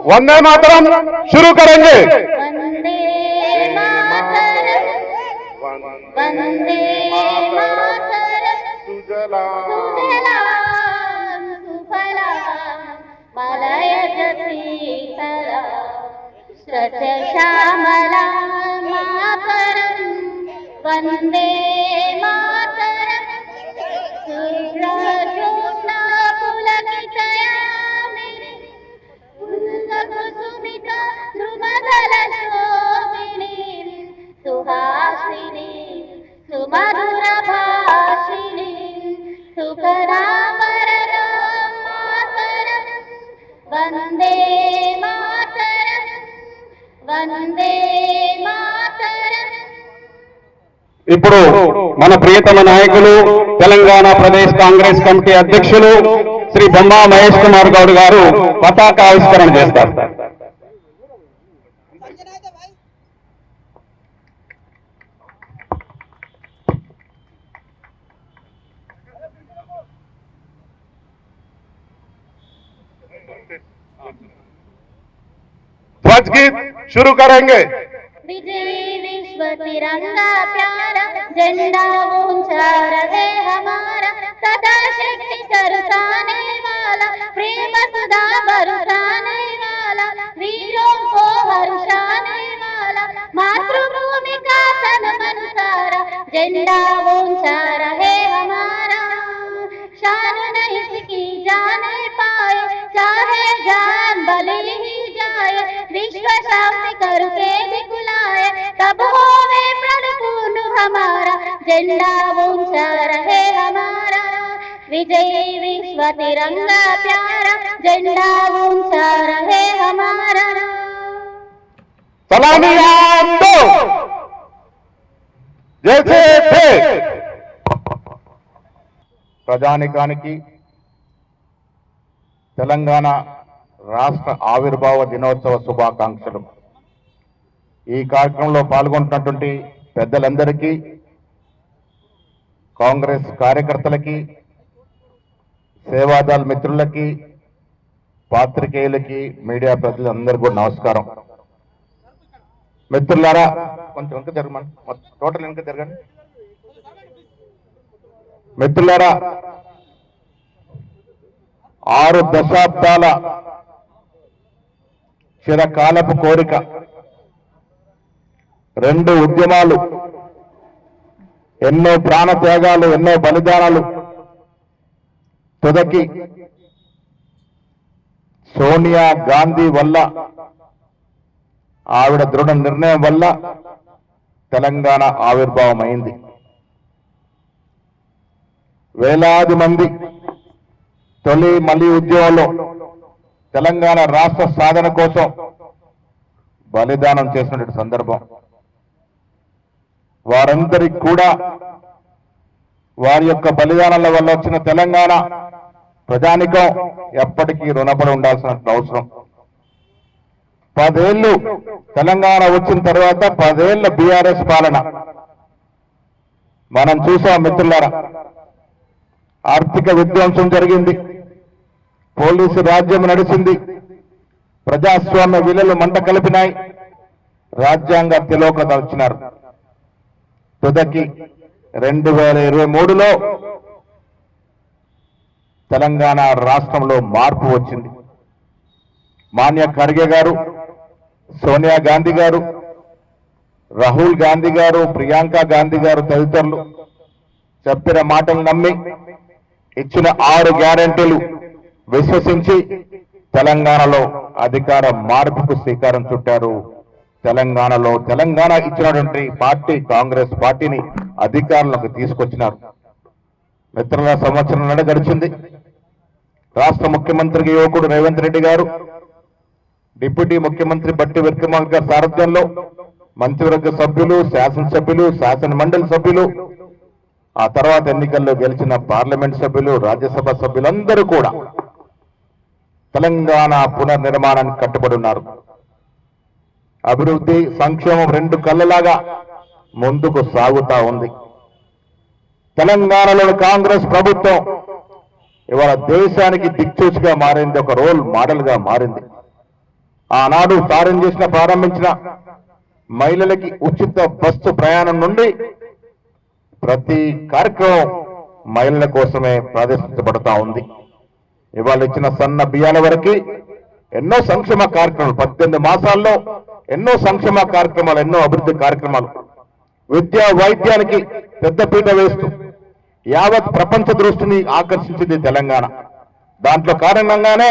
वंदे मातरम शुरू करेंगे। वंदे मातरम वंदे मातरम सुजलाम सुफलाम मलयज शीतलाम सस्यश्यामलाम मातरम वंदे मातरम शुभ्रजोत्स्ना पुलकितयामिनी कुसुमिता ध्रुवदलशोभिनी सुहासिनी सुमधुरभाषिणी सुकरावरदां मातरं वन्दे मातरं वन्दे मातरं। ఇప్పుడు మన ప్రియతమ నాయకులు తెలంగాణ ప్రదేశ్ కాంగ్రెస్ కమిటీ అధ్యక్షులు శ్రీ బొమ్మా మహేష్ కుమార్ గౌడ్ గారు పతాక ఆవిష్కరణ చేస్తారు। ध्वज गीत शुरू करेंगे। विजय विश्व तिरंगा प्यारा झंडा ऊंचा रहे हमारा सदा शक्ति सरसाने वाला प्रेम सुधा बरसाने वाला वीरों को हर्षाने वाला मातृभूमि का तन मन सारा झंडा ऊंचा रहे हमारा शान नहीं इसकी जाने पाए चाहे जान भले ही जाए विश्व शांति करके दिखलाए तब होवे प्रणपूर्ण हमारा झंडा ऊंचा रहे हमारा विजय विश्व तिरंगा प्यारा झंडा ऊंचा रहे हमारा। सलामी दो जैसे थे। ప్రజానికానికి తెలంగాణ రాష్ట్ర ఆవిర్భావ దినోత్సవ శుభాకాంక్షలు। ఈ కార్యక్రమంలో పాల్గొంటున్నటువంటి పెద్దలందరికీ, కాంగ్రెస్ కార్యకర్తలకి, సేవాదళ మిత్రులకి, పాత్రికేయులకి, మీడియా ప్రతినిధులందరికీ కూడా నమస్కారం। మిత్రులారా కొంచెం వెనక జరగండి, టోటల్ వెనక జరగండి। మిత్రులారా, 6 దశాబ్దాల చిరకాలపు కోరిక, 2 ఉద్యమాలు, ఎన్నో ప్రాణత్యాగాలు, ఎన్నో బలిదానాలు, తుదకి సోనియా గాంధీ వల్ల, ఆవిడ దృఢ నిర్ణయం వల్ల తెలంగాణ ఆవిర్భావం అయింది। వేలాది మంది తొలి మలి ఉద్యమంలో తెలంగాణ రాష్ట్ర సాధన కోసం బలిదానం చేసినటువంటి సందర్భం। వారందరికీ కూడా వారి యొక్క బలిదానాల వల్ల వచ్చిన తెలంగాణ ప్రజానికం ఎప్పటికీ రుణపడి ఉండాల్సిన అవసరం। 10 ఏళ్ళు తెలంగాణ వచ్చిన తర్వాత 10 ఏళ్ల బీఆర్ఎస్ పాలన మనం చూసాం మిత్రులారా। ఆర్థిక విధ్వంసం జరిగింది, పోలీసు రాజ్యం నడిచింది, ప్రజాస్వామ్య విలువలు మంట కలిపినాయి, రాజ్యాంగ తిలోకత వచ్చినారు। తుదకి 2023లో తెలంగాణ రాష్ట్రంలో మార్పు వచ్చింది। మాన్య ఖర్గే గారు, సోనియా గాంధీ గారు, రాహుల్ గాంధీ గారు, ప్రియాంక గాంధీ గారు తదితరులు చెప్పిన మాటలు నమ్మి ఇచ్చిన 6 గ్యారెంటీలు విశ్వసించి తెలంగాణలో అధికార మార్పుకు శ్రీకారం చుట్టారు। తెలంగాణ ఇచ్చినటువంటి పార్టీ కాంగ్రెస్ పార్టీని అధికారంలోకి తీసుకొచ్చినారు। మిత్రుల సంవత్సరం గడిచింది। రాష్ట్ర ముఖ్యమంత్రికి యువకుడు రేవంత్ రెడ్డి గారు, డిప్యూటీ ముఖ్యమంత్రి బట్టి విక్రమార్క గారి సారథ్యంలో మంత్రివర్గ సభ్యులు, శాసనసభ్యులు, శాసన మండలి సభ్యులు, ఆ తర్వాత ఎన్నికల్లో గెలిచిన పార్లమెంట్ సభ్యులు, రాజ్యసభ సభ్యులందరూ కూడా తెలంగాణ పునర్నిర్మాణానికి కట్టుబడి ఉన్నారు। అభివృద్ధి, సంక్షేమం 2 కళ్ళలాగా ముందుకు సాగుతా ఉంది। తెలంగాణలోని కాంగ్రెస్ ప్రభుత్వం ఇవాళ దేశానికి దిక్సూచిగా మారింది, ఒక రోల్ మోడల్ గా మారింది। ఆనాడు ప్రారంభించిన మహిళలకి ఉచిత బస్సు ప్రయాణం నుండి ప్రతి కార్యక్రమం మహిళల కోసమే ప్రదర్శించబడతా ఉంది. ఇవాళ ఇచ్చిన సన్న బియ్యాల వరకు ఎన్నో సంక్షేమ కార్యక్రమాలు 18 మాసాల్లో ఎన్నో సంక్షేమ కార్యక్రమాలు, ఎన్నో అభివృద్ధి కార్యక్రమాలు, విద్యా వైద్యానికి పెద్దపీట వేస్తూ యావత్ ప్రపంచ దృష్టిని ఆకర్షించింది తెలంగాణ. దాంట్లో కారణంగానే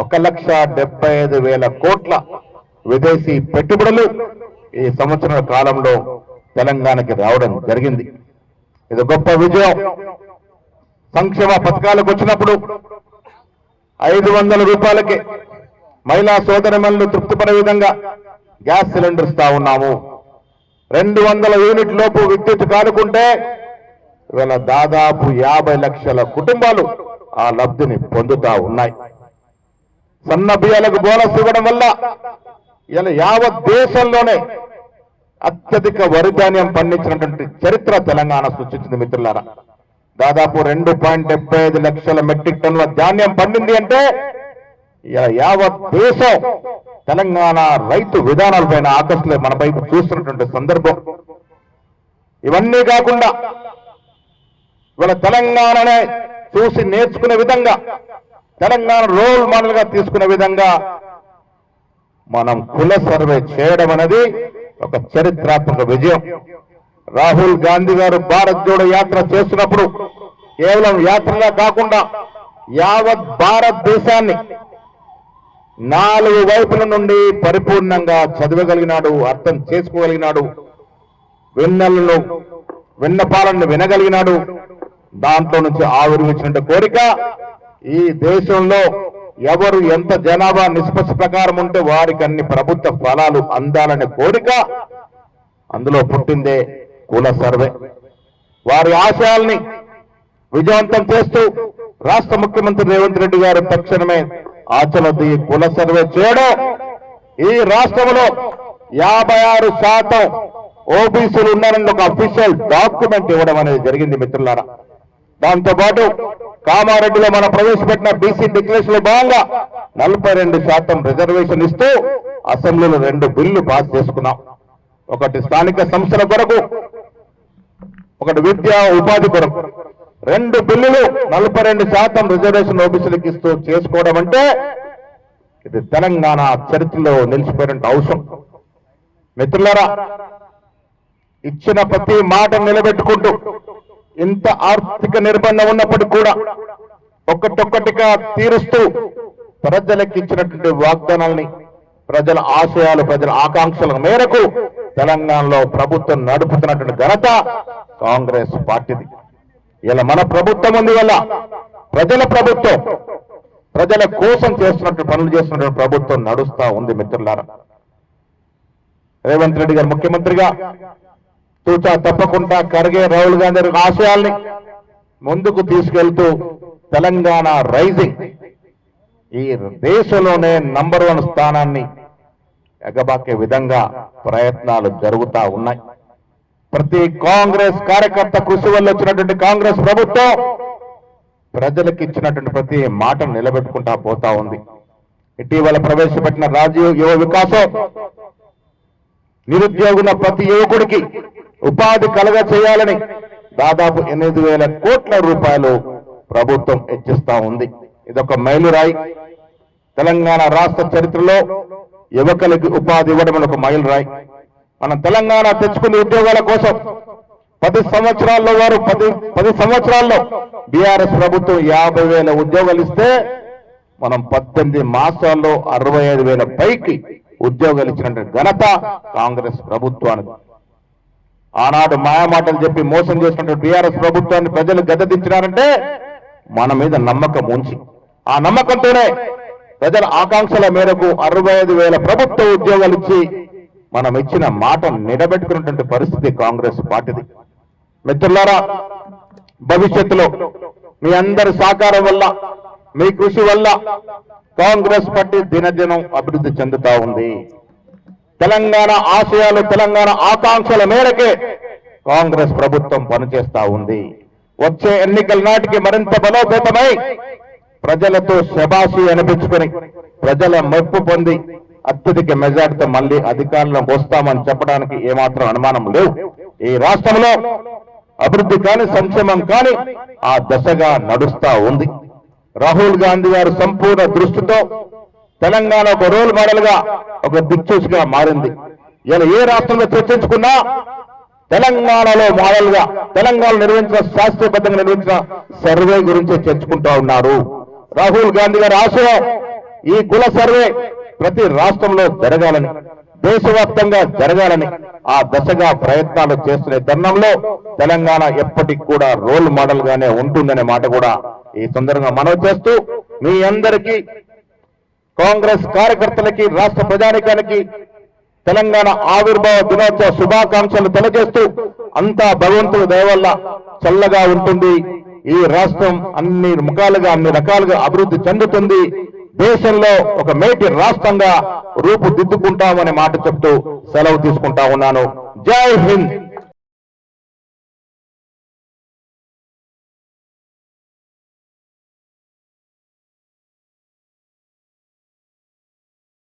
1,75,000 కోట్ల విదేశీ పెట్టుబడులు ఈ సంవత్సరాల కాలంలో తెలంగాణకి రావడం జరిగింది. ఇది గొప్ప విజయం. సంక్షేమ పథకాలకు వచ్చినప్పుడు 500 రూపాయలకి మహిళా సోదరిమణులు తృప్తిపడే విధంగా గ్యాస్ సిలిండర్ ఇస్తా ఉన్నాము. 200 యూనిట్ లోపు విద్యుత్ కానుకుంటే ఇవాళ దాదాపు 50 లక్షల కుటుంబాలు ఆ లబ్ధిని పొందుతా ఉన్నాయి. సన్న బియ్యాలకు బోనస్ ఇవ్వడం వల్ల ఇలా యావత్ దేశంలోనే అత్యధిక వరి ధాన్యం పండించినటువంటి చరిత్ర తెలంగాణ సృష్టించింది. మిత్రులారా, దాదాపు 2.75 లక్షల మెట్రిక్ టన్నుల ధాన్యం పండింది అంటే యావత్ దేశం తెలంగాణ రైతు విధానాలపైన ఆకర్షణ మన వైపు చూస్తున్నటువంటి సందర్భం. ఇవన్నీ కాకుండా ఇవాళ తెలంగాణనే చూసి నేర్చుకునే విధంగా, తెలంగాణ రోల్ మోడల్ గా తీసుకునే విధంగా మనం కుల సర్వే చేయడం అనేది ఒక చరిత్రాత్మక విజయం. రాహుల్ గాంధీ గారు భారత్ జోడో యాత్ర చేస్తున్నప్పుడు కేవలం యాత్రగా కాకుండా యావత్ భారతదేశాన్ని 4 వైపుల నుండి పరిపూర్ణంగా చదవగలిగినాడు, అర్థం చేసుకోగలిగినాడు, విన్నపాలను వినగలిగినాడు. దాంట్లో నుంచి ఆవిర్వించిన కోరిక ఈ దేశంలో ఎవరు ఎంత జనాభా నిష్పత్తి ప్రకారం ఉంటే వారికి అన్ని ప్రభుత్వ ఫలాలు అందాలనే కోరిక, అందులో పుట్టిందే కుల సర్వే. వారి ఆశయాల్ని విజయవంతం చేస్తూ రాష్ట్ర ముఖ్యమంత్రి రేవంత్ రెడ్డి గారు తక్షణమే ఆచరణది కుల సర్వే చేయడం, ఈ రాష్ట్రంలో 56% ఓబీసీలు ఉన్నారని ఒక అఫీషియల్ డాక్యుమెంట్ ఇవ్వడం అనేది జరిగింది. మిత్రులారా, దాంతోపాటు కామారెడ్డిలో మనం ప్రవేశపెట్టిన బీసీ డిక్లరేషన్ లో భాగంగా 42% రిజర్వేషన్ ఇస్తూ అసెంబ్లీలో 2 బిల్లు పాస్ చేసుకున్నాం. ఒకటి స్థానిక సంస్థల కొరకు, ఒకటి విద్యా ఉపాధి కొరకు. 2 బిల్లులు 42% రిజర్వేషన్ ఓబీసీలకు ఇస్తూ చేసుకోవడం అంటే ఇది తెలంగాణ చరిత్రలో నిలిచిపోయిన అంశం. మిత్రులారా, ఇచ్చిన ప్రతి మాట నిలబెట్టుకుంటూ ఇంత ఆర్థిక నిర్బంధం ఉన్నప్పటికీ కూడా ఒక్కటొక్కటిగా తీరుస్తూ ప్రజలకు ఇచ్చినటువంటి వాగ్దానాల్ని, ప్రజల ఆశయాలు, ప్రజల ఆకాంక్షల మేరకు తెలంగాణలో ప్రభుత్వం నడుపుతున్నటువంటి ఘనత కాంగ్రెస్ పార్టీది. ఇలా మన ప్రభుత్వం ఉంది వల్ల ప్రజల ప్రభుత్వం, ప్రజల కోసం చేస్తున్నట్టు పనులు చేస్తున్నటువంటి ప్రభుత్వం నడుస్తా ఉంది. మిత్రులారా, రేవంత్ రెడ్డి గారు ముఖ్యమంత్రిగా తూచా తప్పకుండా ఖర్గే, రాహుల్ గాంధీ ఆశయాల్ని ముందుకు తీసుకెళ్తూ తెలంగాణ రైజింగ్ ఈ దేశంలోనే నంబర్ 1 స్థానాన్ని ఎగబాకే విధంగా ప్రయత్నాలు జరుగుతా ఉన్నాయి. ప్రతి కాంగ్రెస్ కార్యకర్త కృషి వల్ల వచ్చినటువంటి కాంగ్రెస్ ప్రభుత్వం ప్రజలకు ఇచ్చినటువంటి ప్రతి మాటను నిలబెట్టుకుంటా పోతా ఉంది. ఇటీవల ప్రవేశపెట్టిన రాజీవ్ యువ వికాసం నిరుద్యోగుల ప్రతి యువకుడికి ఉపాధి కలగ చేయాలని దాదాపు 8,000 కోట్ల రూపాయలు ప్రభుత్వం హెచ్చిస్తా ఉంది. ఇదొక మైలురాయి. తెలంగాణ రాష్ట్ర చరిత్రలో యువకులకి ఉపాధి ఇవ్వడం ఒక మైలురాయి. మనం తెలంగాణ తెచ్చుకునే ఉద్యోగాల కోసం 10 సంవత్సరాల్లో వారు 10 సంవత్సరాల్లో బీఆర్ఎస్ ప్రభుత్వం 50,000 ఉద్యోగాలు ఇస్తే మనం 18 మాసాల్లో 65,000 పైకి ఉద్యోగాలు ఇచ్చినట్టు ఘనత కాంగ్రెస్ ప్రభుత్వానికి. ఆనాడు మాయమాటలు చెప్పి మోసం చేసినటువంటి బీఆర్ఎస్ ప్రభుత్వాన్ని ప్రజలు గద్దెదించినారంటే మన మీద నమ్మకం ఉంచి, ఆ నమ్మకంతోనే ప్రజల ఆకాంక్షల మేరకు 65,000 ప్రభుత్వ ఉద్యోగాలు ఇచ్చి మనం ఇచ్చిన మాట నిలబెట్టుకున్నటువంటి పరిస్థితి కాంగ్రెస్ పార్టీది. మిత్రులారా, భవిష్యత్తులో మీ అందరి సహకారం వల్ల, మీ కృషి వల్ల కాంగ్రెస్ పార్టీ దినదినం అభివృద్ధి చెందుతా ఉంది. తెలంగాణ ఆశయాలు, తెలంగాణ ఆకాంక్షల మేరకే కాంగ్రెస్ ప్రభుత్వం పనిచేస్తా ఉంది. వచ్చే ఎన్నికల నాటికి మరింత బలోపేతమై ప్రజలతో శబాషి అనిపించుకొని ప్రజల మెప్పు పొంది అత్యధిక మెజార్టీతో మళ్ళీ అధికారంలోకి వస్తామని చెప్పడానికి ఏమాత్రం అనుమానం లేవు. ఈ రాష్ట్రంలో అభివృద్ధి కాని సంక్షేమం కాని ఆ దశగా నడుస్తా ఉంది. రాహుల్ గాంధీ గారు సంపూర్ణ దృష్టితో తెలంగాణ ఒక రోల్ మోడల్ గా ఒక దిక్సూచిగా మారింది. ఇలా ఏ రాష్ట్రంలో చర్చించుకున్నా తెలంగాణలో మోడల్ గా తెలంగాణ నిర్వహించిన శాస్త్రీయబద్ధంగా నిర్వహించిన సర్వే గురించి చర్చుకుంటా ఉన్నారు. రాహుల్ గాంధీ గారి ఆశయం ఈ కుల సర్వే ప్రతి రాష్ట్రంలో జరగాలని, దేశవ్యాప్తంగా జరగాలని ఆ దశగా ప్రయత్నాలు చేస్తున్న తరుణంలో తెలంగాణ ఎప్పటికి కూడా రోల్ మోడల్ గానే ఉంటుందనే మాట కూడా ఈ సందర్భంగా మనవి చేస్తూ మీ అందరికీ కాంగ్రెస్ కార్యకర్తలకి రాష్ట్ర ప్రజానికానికి తెలంగాణ ఆవిర్భావ దినోత్సవ శుభాకాంక్షలు తెలియజేస్తూ అంతా భగవంతుడి దయ వల్ల చల్లగా ఉంటుంది. ఈ రాష్ట్రం అన్ని ముఖాలుగా అన్ని రకాలుగా అభివృద్ధి చెందుతుంది. దేశంలో ఒక మేటి రాష్ట్రంగా రూపుదిద్దుకుంటామనే మాట చెప్తూ సెలవు తీసుకుంటా ఉన్నాను. జై హింద్.